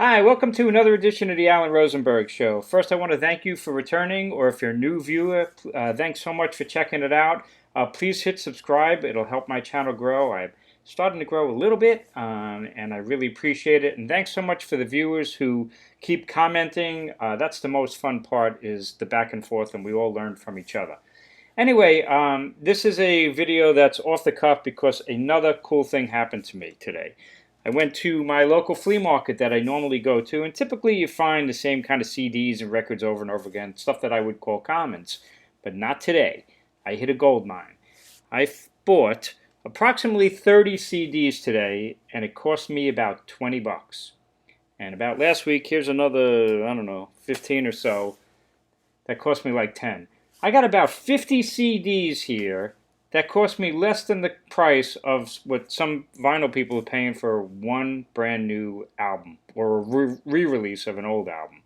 Hi, welcome to another edition of the Alan Rosenberg Show. First, I want to thank you for returning, or if you're a new viewer, thanks so much for checking it out. Please hit subscribe. It'll help my channel grow. I'm starting to grow a little bit, and I really appreciate it. And thanks so much for the viewers who keep commenting. That's the most fun part, is the back and forth, and we all learn from each other. Anyway, this is a video that's off the cuff because another cool thing happened to me today. I went to my local flea market that I normally go to, and typically you find the same kind of CDs and records over and over again, stuff that I would call commons. But not today. I hit a gold mine. I bought approximately 30 CDs today, and it cost me about 20 bucks. And about last week, here's another, I don't know, 15 or so. That cost me like 10. I got about 50 CDs here that cost me less than the price of what some vinyl people are paying for one brand new album or a re-release of an old album.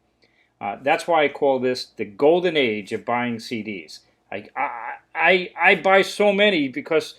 That's why I call this the golden age of buying CDs. I buy so many because,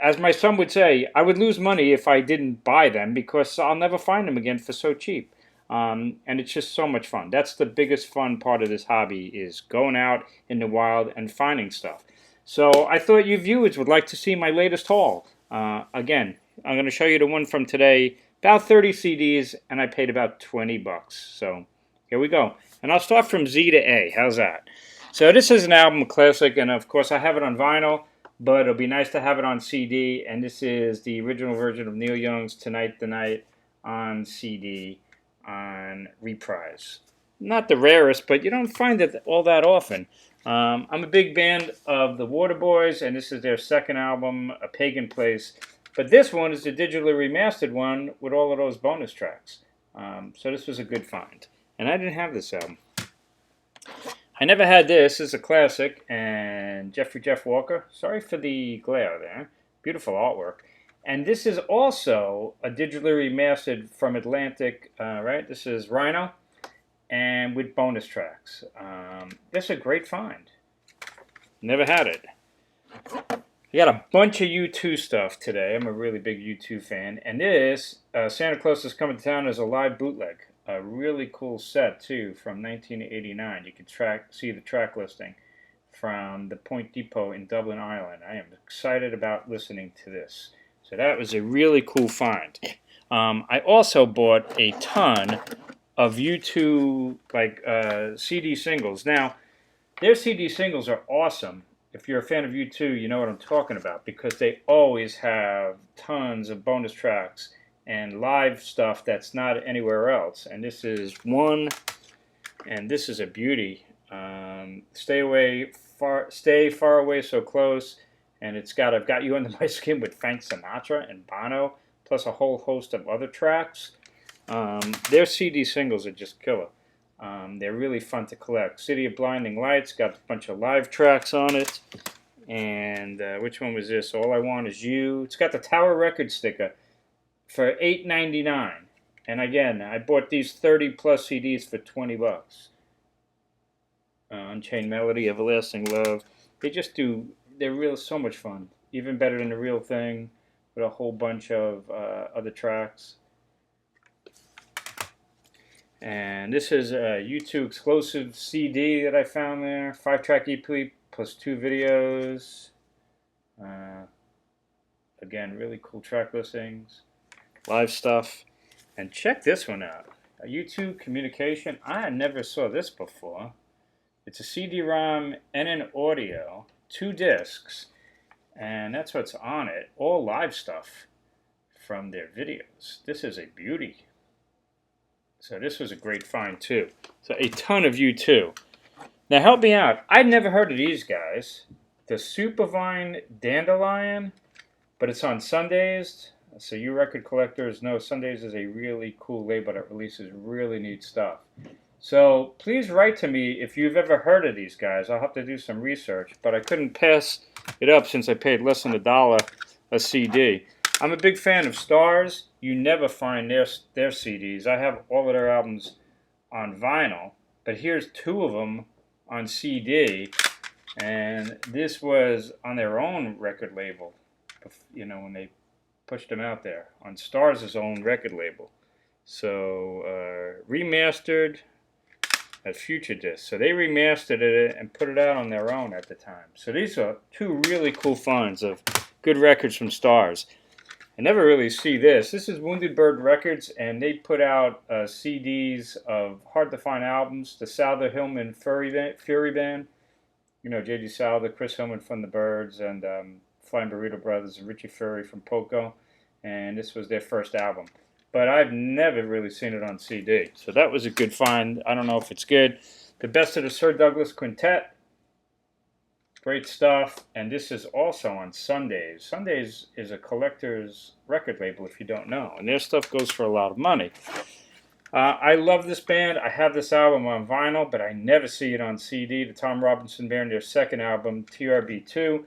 as my son would say, I would lose money if I didn't buy them because I'll never find them again for so cheap. And it's just so much fun. That's the biggest fun part of this hobby, is going out in the wild and finding stuff. So I thought you viewers would like to see my latest haul. Again, I'm going to show you the one from today. About 30 CDs, and I paid about 20 bucks. So here we go. And I'll start from Z to A. How's that? So this is an album classic, and of course I have it on vinyl, but it'll be nice to have it on CD. And this is the original version of Neil Young's Tonight the Night on CD on reprise. Not the rarest, but you don't find it all that often. I'm a big fan of the Waterboys, and this is their second album, A Pagan Place. But this one is the digitally remastered one with all of those bonus tracks. So this was a good find. And I didn't have this album. I never had this. It's a classic. And Jeff Walker. Sorry for the glare there. Beautiful artwork. And this is also a digitally remastered from Atlantic, right? This is Rhino, and with bonus tracks. This is a great find. Never had it. I got a bunch of U2 stuff today. I'm a really big U2 fan. And this, Santa Claus is Coming to Town, is a live bootleg. A really cool set, too, from 1989. You can see the track listing from the Point Depot in Dublin, Ireland. I am excited about listening to this. So that was a really cool find. I also bought a ton of U2 CD singles. Now, their CD singles are awesome. If you're a fan of U2, you know what I'm talking about, because they always have tons of bonus tracks and live stuff that's not anywhere else. And this is one, and this is a beauty. Stay Far Away So Close, and it's got I've Got You Under My Skin with Frank Sinatra and Bono, plus a whole host of other tracks. Their CD singles are just killer. They're really fun to collect. City of Blinding Lights got a bunch of live tracks on it. And which one was this? All I Want Is You. It's got the Tower Record sticker for $8.99. And again, I bought these 30 plus CDs for 20 bucks. Unchained Melody, Everlasting Love. They're so much fun. Even better than The Real Thing, with a whole bunch of other tracks. And this is a U2 exclusive CD that I found there. 5-track EP plus 2 videos. Again, really cool track listings. Live stuff. And check this one out. A U2 Communication. I never saw this before. It's a CD-ROM and an audio. 2 discs. And that's what's on it. All live stuff from their videos. This is a beauty. So this was a great find too. So a ton of U2. Now help me out. I'd never heard of these guys. The Supervine Dandelion, but it's on Sundays. So you record collectors know Sundays is a really cool label that releases really neat stuff. So please write to me if you've ever heard of these guys. I'll have to do some research, but I couldn't pass it up since I paid less than $1 a CD. I'm a big fan of Stars. You never find their CDs. I have all of their albums on vinyl, but here's 2 of them on CD, and this was on their own record label, you know, when they pushed them out there, on Stars' own record label. So remastered as future discs. So they remastered it and put it out on their own at the time. So these are two really cool finds of good records from Stars. I never really see this. This is Wounded Bird Records, and they put out CDs of hard-to-find albums. The Souther Hillman Fury Band, you know, J.D. Souther, Chris Hillman from the Byrds, and Flying Burrito Brothers, and Richie Fury from Poco. And this was their first album. But I've never really seen it on CD. So that was a good find. I don't know if it's good. The Best of the Sir Douglas Quintet. Great stuff. And this is also on Sundays. Sundays is a collector's record label, if you don't know. And their stuff goes for a lot of money. I love this band. I have this album on vinyl, but I never see it on CD. The Tom Robinson Band, their second album, TRB2.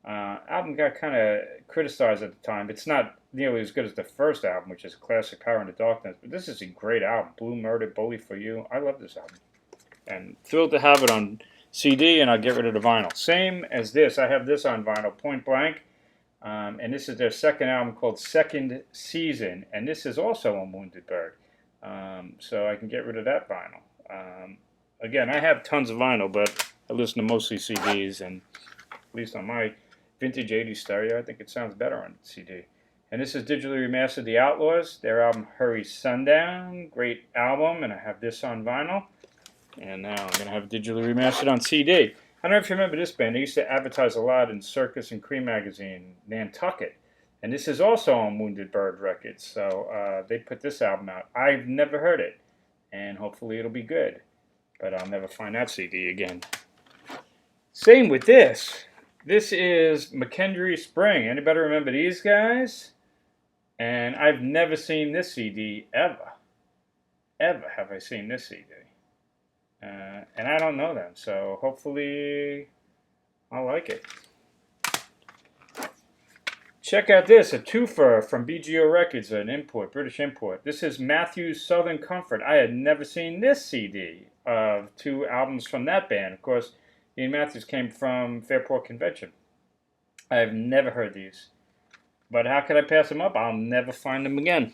Album got kind of criticized at the time. It's not nearly as good as the first album, which is a classic, Power in the Darkness. But this is a great album. Blue Murder, Bully for You. I love this album. And thrilled to have it on CD, and I'll get rid of the vinyl. Same as this. I have this on vinyl, Point Blank. And this is their second album called Second Season. And this is also on Wounded Bird. So I can get rid of that vinyl. Again, I have tons of vinyl, but I listen to mostly CDs, and at least on my vintage 80s stereo, I think it sounds better on CD. And this is digitally remastered, The Outlaws, their album Hurry Sundown. Great album, and I have this on vinyl. And now I'm going to have it digitally remastered on CD. I don't know if you remember this band. They used to advertise a lot in Circus and Cream magazine, Nantucket. And this is also on Wounded Bird Records. So they put this album out. I've never heard it. And hopefully it'll be good. But I'll never find that CD again. Same with this. This is McKendree Spring. Anybody remember these guys? And I've never seen this CD ever. Ever have I seen this CD. And I don't know them. So hopefully I'll like it. Check out this, a twofer from BGO Records, an import, British import. This is Matthew's Southern Comfort. I had never seen this CD of two albums from that band. Of course, Ian Matthews came from Fairport Convention. I have never heard these. But how could I pass them up? I'll never find them again.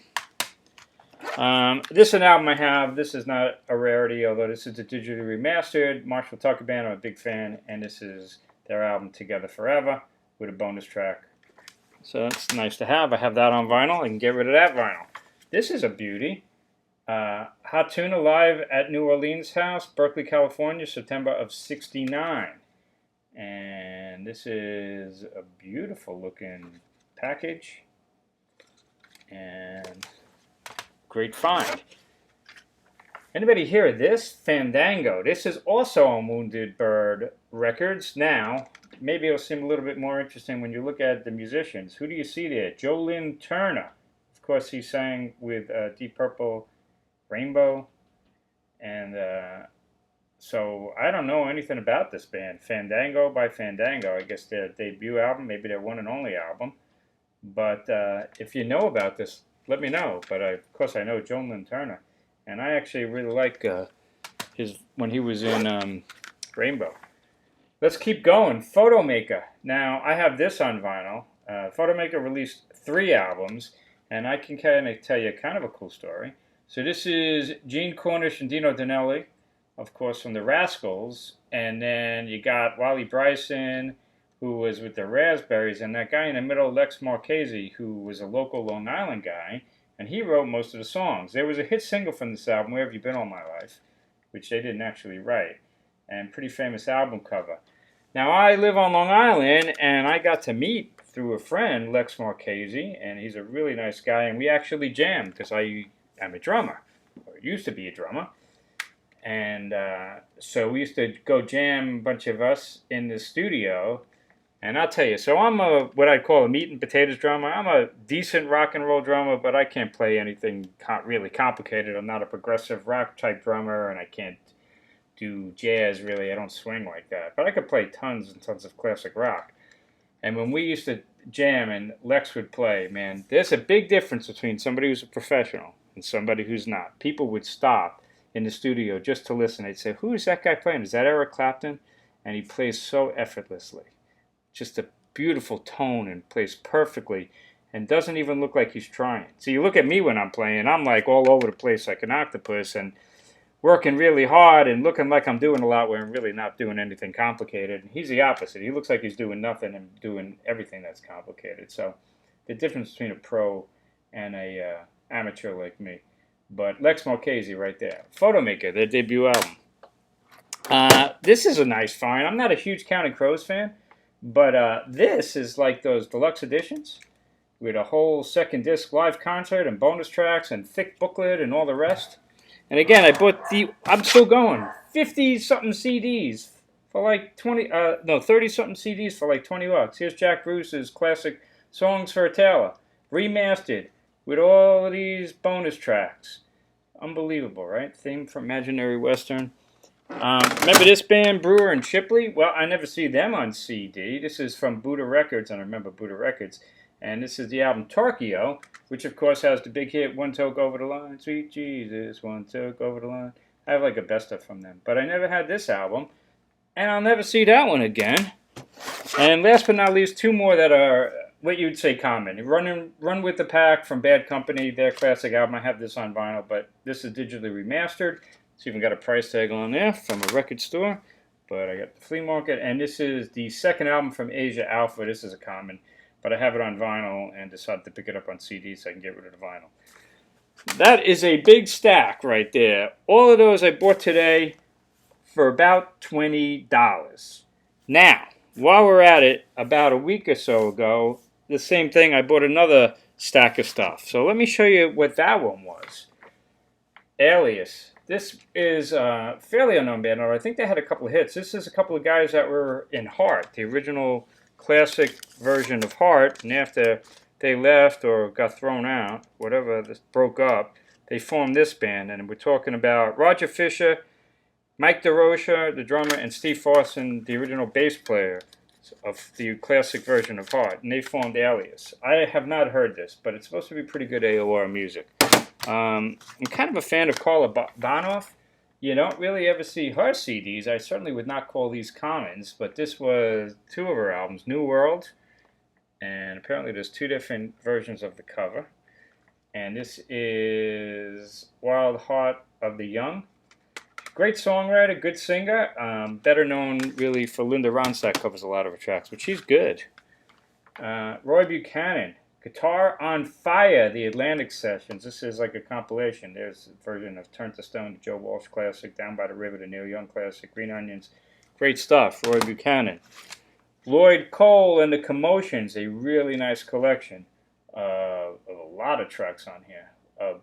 This is an album I have. This is not a rarity, although this is a digitally remastered. Marshall Tucker Band, I'm a big fan. And this is their album Together Forever with a bonus track. So that's nice to have. I have that on vinyl. I can get rid of that vinyl. This is a beauty. Hot Tuna live at New Orleans House, Berkeley, California, September of '69. And this is a beautiful looking package. And great find. Anybody hear this? Fandango. This is also on Wounded Bird Records. Now, maybe it'll seem a little bit more interesting when you look at the musicians. Who do you see there? Joe Lynn Turner. Of course, he sang with Deep Purple Rainbow. And so I don't know anything about this band. Fandango by Fandango. I guess their debut album, maybe their one and only album. But if you know about this, let me know. But of course, I know Joe Lynn Turner. And I actually really like his when he was in Rainbow. Let's keep going. Photomaker. Now, I have this on vinyl. Photomaker released 3 albums, and I can kind of tell you kind of a cool story. So this is Gene Cornish and Dino Danelli, of course, from the Rascals. And then you got Wally Bryson, who was with the Raspberries, and that guy in the middle, Lex Marchese, who was a local Long Island guy. And he wrote most of the songs. There was a hit single from this album, Where Have You Been All My Life, which they didn't actually write. And pretty famous album cover. Now, I live on Long Island, and I got to meet, through a friend, Lex Marchese, and he's a really nice guy, and we actually jammed, because I am a drummer, or used to be a drummer. And so we used to go jam, a bunch of us, in the studio. And I'll tell you, so I'm what I'd call a meat and potatoes drummer. I'm a decent rock and roll drummer, but I can't play anything really complicated. I'm not a progressive rock type drummer, and I can't do jazz really. I don't swing like that. But I could play tons and tons of classic rock. And when we used to jam and Lex would play, man, there's a big difference between somebody who's a professional and somebody who's not. People would stop in the studio just to listen. They'd say, who is that guy playing? Is that Eric Clapton? And he plays so effortlessly. Just a beautiful tone and plays perfectly. and doesn't even look like he's trying. So you look at me when I'm playing, I'm like all over the place like an octopus and working really hard and looking like I'm doing a lot where I'm really not doing anything complicated. And he's the opposite. He looks like he's doing nothing and doing everything that's complicated. So the difference between a pro and a amateur like me. But Lex Marchese right there. Photomaker, their debut album. This is a nice find. I'm not a huge Counting Crows fan, but this is like those deluxe editions with a whole second disc live concert and bonus tracks and thick booklet and all the rest. And again, I bought I'm still going, 50-something CDs for like 30-something CDs for like $20. Here's Jack Bruce's classic Songs for a Tailor, remastered with all of these bonus tracks. Unbelievable, right? Theme from Imaginary Western. Remember this band, Brewer and Shipley? Well, I never see them on CD. This is from Buddha Records, and I remember Buddha Records. And this is the album Torquio, which of course has the big hit, One Toke Over the Line, Sweet Jesus, One Toke Over the Line. I have like a best of from them. But I never had this album, and I'll never see that one again. And last but not least, two more that are what you'd say common. Run with the Pack from Bad Company, their classic album. I have this on vinyl, but this is digitally remastered. It's even got a price tag on there from a record store. But I got the Flea Market, and this is the second album from Asia Alpha. This is a common, but I have it on vinyl and decided to pick it up on CD so I can get rid of the vinyl. That is a big stack right there. All of those I bought today for about $20. Now, while we're at it, about a week or so ago, the same thing, I bought another stack of stuff. So let me show you what that one was. Alias. This is a fairly unknown band, or I think they had a couple of hits. This is a couple of guys that were in Heart, the original classic version of Heart, and after they left or got thrown out, whatever, this broke up, they formed this band, and we're talking about Roger Fisher, Mike DeRocha, the drummer, and Steve Forson, the original bass player of the classic version of Heart, and they formed Alias. I have not heard this, but it's supposed to be pretty good AOR music. I'm kind of a fan of Carla Bonoff. You don't really ever see her CDs. I certainly would not call these commons, but this was two of her albums, New World, and apparently there's two different versions of the cover. And this is Wild Heart of the Young. Great songwriter, good singer. Better known really for Linda Ronstadt, covers a lot of her tracks, but she's good. Roy Buchanan, Guitar on Fire, the Atlantic Sessions. This is like a compilation. There's a version of Turn to Stone, the Joe Walsh classic, Down by the River, the Neil Young classic, Green Onions. Great stuff, Roy Buchanan. Lloyd Cole and the Commotions, a really nice collection of a lot of tracks on here.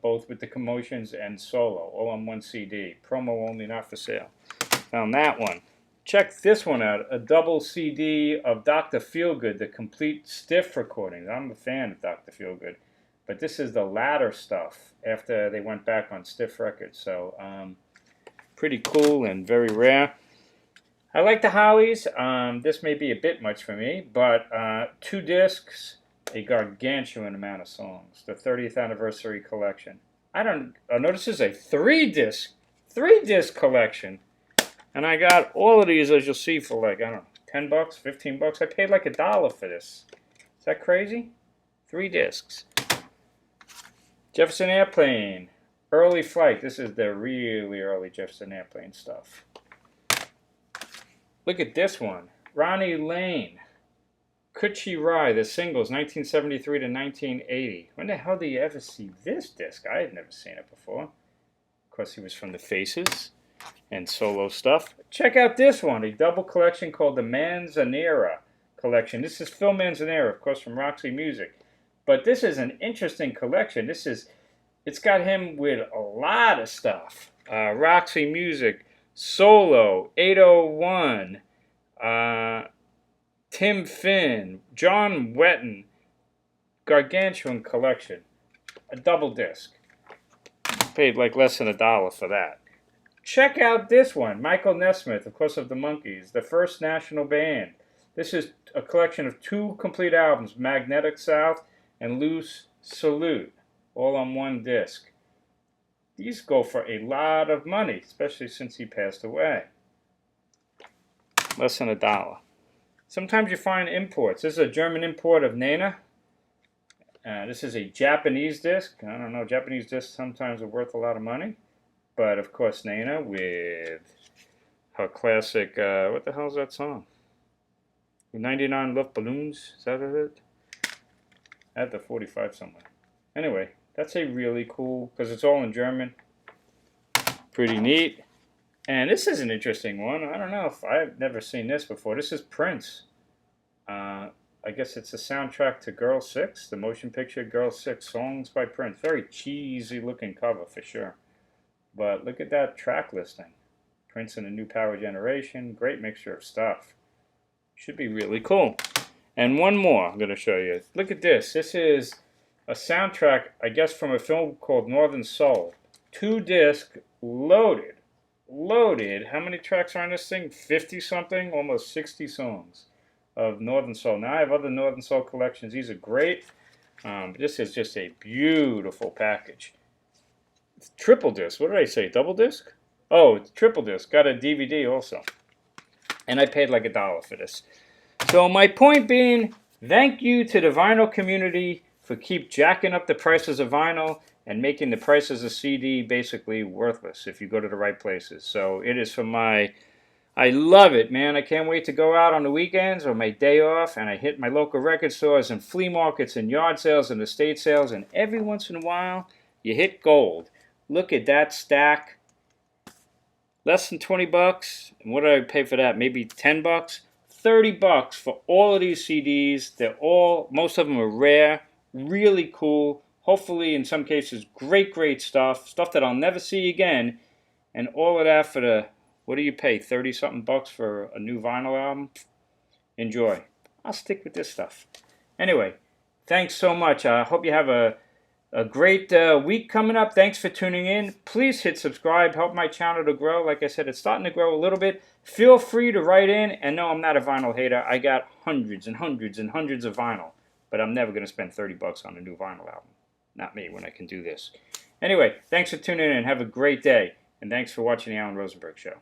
Both with the Commotions and solo, all on one CD. Promo only, not for sale. Found that one. Check this one out, a double CD of Dr. Feelgood, the complete Stiff recordings. I'm a fan of Dr. Feelgood, but this is the latter stuff after they went back on Stiff Records. So pretty cool and very rare. I like the Hollies. This may be a bit much for me, but 2 discs, a gargantuan amount of songs. The 30th anniversary collection. I know this is a 3-disc collection. And I got all of these, as you'll see, for like, I don't know, 10 bucks, 15 bucks. I paid like $1 for this. Is that crazy? 3 discs. Jefferson Airplane. Early Flight. This is the really early Jefferson Airplane stuff. Look at this one. Ronnie Lane. Could She Ride? The singles, 1973 to 1980. When the hell did you ever see this disc? I had never seen it before. Of course, he was from the Faces and solo stuff. Check out this one, a double collection called the Manzanera collection. This is Phil Manzanera, of course, from Roxy Music. But this is an interesting collection. It's got him with a lot of stuff. Roxy Music, solo, 801, Tim Finn, John Wetton, gargantuan collection. A double disc. Paid like less than $1 for that. Check out this one, Michael Nesmith, of course, of the Monkees, the First National Band. This is a collection of 2 complete albums, Magnetic South and Loose Salute, all on 1 disc. These go for a lot of money, especially since he passed away. Less than $1. Sometimes you find imports. This is a German import of Nena. This is a Japanese disc. I don't know, Japanese discs sometimes are worth a lot of money. But of course, Nana with her classic, what the hell is that song? 99 Love Balloons? Is that it? I had the 45 somewhere. Anyway, that's a really cool, because it's all in German. Pretty neat. And this is an interesting one. I don't know if I've never seen this before. This is Prince. I guess it's a soundtrack to Girl 6, the motion picture Girl 6, songs by Prince. Very cheesy looking cover for sure. But look at that track listing. Prince and a New Power Generation. Great mixture of stuff. Should be really cool. And one more I'm going to show you. Look at this. This is a soundtrack, I guess, from a film called Northern Soul. 2-disc, loaded. Loaded. How many tracks are on this thing? 50 something? Almost 60 songs of Northern Soul. Now I have other Northern Soul collections. These are great. This is just a beautiful package. It's triple disc. What did I say? Double disc? Oh, it's triple disc. Got a DVD also. And I paid like $1 for this. So my point being, thank you to the vinyl community for keep jacking up the prices of vinyl and making the prices of CD basically worthless if you go to the right places. So it is for my... I love it, man. I can't wait to go out on the weekends or my day off, and I hit my local record stores and flea markets and yard sales and estate sales, and every once in a while, you hit gold. Look at that stack. Less than 20 bucks. And what did I pay for that? Maybe 10 bucks? 30 bucks for all of these CDs. They're all, most of them are rare, really cool. Hopefully, in some cases, great, great stuff. Stuff that I'll never see again. And all of that for the... What do you pay? 30-something bucks for a new vinyl album? Enjoy. I'll stick with this stuff. Anyway, thanks so much. I hope you have a great week coming up. Thanks for tuning in. Please hit subscribe. Help my channel to grow. Like I said, it's starting to grow a little bit. Feel free to write in. And no, I'm not a vinyl hater. I got hundreds and hundreds and hundreds of vinyl. But I'm never going to spend 30 bucks on a new vinyl album. Not me when I can do this. Anyway, thanks for tuning in and have a great day. And thanks for watching The Alan Rosenberg Show.